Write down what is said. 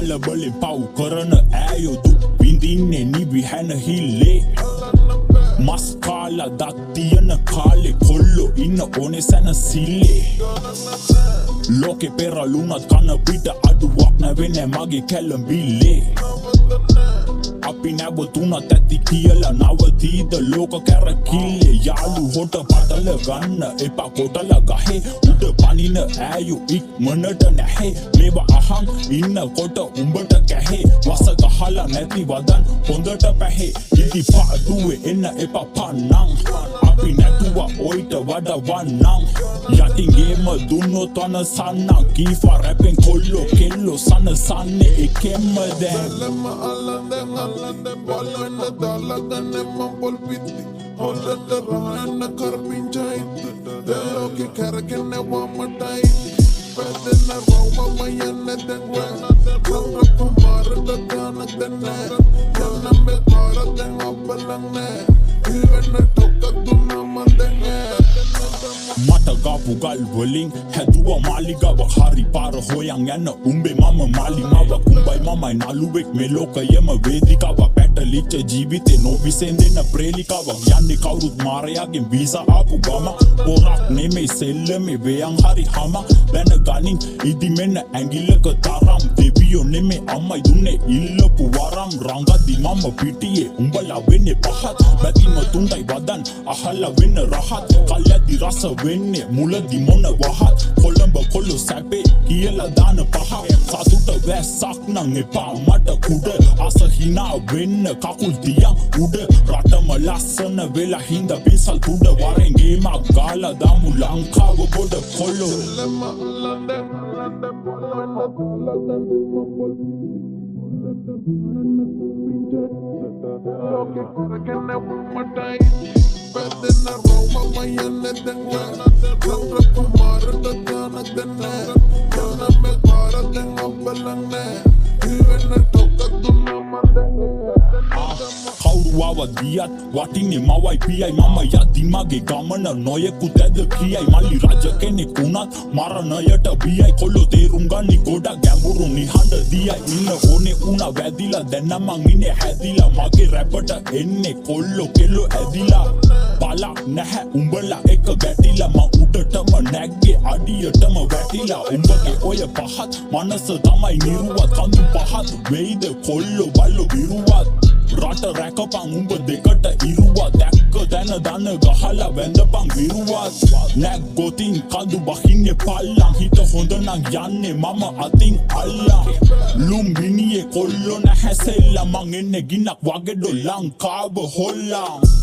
කලබලෙන් පව් කරන ඈයෝ දුක් විඳින්නේ නිවි හැන හිල්ලේ මස් කාලා දත් තියන කාලේ කොල්ලෝ ඉන්න ඕනේ සැනසිල්ලේ ලෝකේ පෙරළුණත් කන පිට අඩුවක් නැවෙන්නේ මගේ කැලඹිල්ලේ අපි නැවතුනත් ඇති කියලා නවතීද ලෝක කැරකිල්ලේ යාළු හොට පටල ගන්න එපා කොටල ගහේ උඩ පනින ඈයෝ ඉක්මනට නැහැ මේවා අහන් ඉන්නකොට උඹට කැහේ වස ගහලා නැති වදන් හොඳට පැහේ ඉදි පාඩුවේ එන්න එපා පන්නං අපි නැතුව ඔයිට වඩා වන්නං යටිගේම දුන්නොත් අන සන්න කීෆා රැපෙන් කොල්ලෝ කෙල්ලෝ සන සන්නේ එකෙම්ම දැන් Alande balla en la dala gane man polpiti Holla de raha en la karpincha iti De lo que kara que ne wamata iti Pede na rawa mayane dengwe Ranga kumara da gana dene Yana me kara den apalang ne Iwe na toka duna mandenge මට ගාපු ගල් වලින් හැදුව මාලිගාවක් හරි පාර හොයන් යන උඹේ මම මාලිමාවක් උඹයි මමයි නළුවෙක් මේ ලෝකයේම වේදිකාවක් පැටලිච්ච ජීවිතේ නොවිසෙන්දෙන ප්‍රේලිකාවක් යන්නේ කවුරුත් මාරයාගෙන් වීසා ආපු ගම පොරක් නෙමෙයි සෙල්ලමේ වේයන් හරි හම දැන ගනින් ඉදි මෙන්න ඇඟිල්ලක තරම් දෙවියෝ නෙමෙයි අම්මයි දුන්නේ ඉල්ලපු වරම් රංගදි මම පිටියේ උඹලා වෙන්නේ පහත් බැතිම තුන්දයි වදන් අහලා වෙන්න රහත් කල්යදි රස වෙන්නේ මුලදි මොන වහත් කොළඹ කොල්ලෝ සැපේ කියලා දාන පහ සතුට වැස්සක් නම් එපා මට කුඩ අස හිනා වෙන්න කකුල් තියන් උඩ රටම ලස්සන වෙලා හින්ද පිසල් තුඩ වරෙන් ගේමක් ගාලා දාමු ලංකාව ගොඩ කොල්ලෝ Pede na rawa mayane dengwe Ranga kumara da gana dene Yana me kara den apalang ne Iwe na toka duna mandenge කවුරු ආවත් ගියත් වටින්නේ මවයි පියයි මම යති මගේ ගමන නොයෙකුත් ඇද කියයි මල්ලි රජ කෙනෙක් වුණත් මරණයට බියයි කොල්ලෝ තේරුම් ගන්නි ගොඩක් ගැඹුරු නිහඬ දියයි ඉන්න ඕනේ උනා වැදිලා දැන් මං ඉන්නේ හැදිලා මගේ රැපට එන්නේ කොල්ලෝ කෙල්ලෝ ඇදිලා බලා නැහැ උඹලා එක ගැටිලා මං උඩටම නැග්ගේ අඩියටම වැටිලා උඹගේ ඔය පහත් මනස තමයි නිරුවත් කඳු පහත් වෙයිද කොල්ලෝ බල්ලෝ විරුවත් රට රැකපන් උඹ දෙකට ඉරුවා දැක්ක දැන දන ගහලා වැඳපන් විරුවත් නැක් ගොතින් කඳු බහින්නේ පල්ලන් හිත හොඳ නම් යන්නේ මම අතින් අල්ලා ලුම්බිනියේ කොල්ලෝ නැහැ සෙල්ලා මං එන්නේ ගින්නක් වගේ ඩො ලංකාව හොල්ලා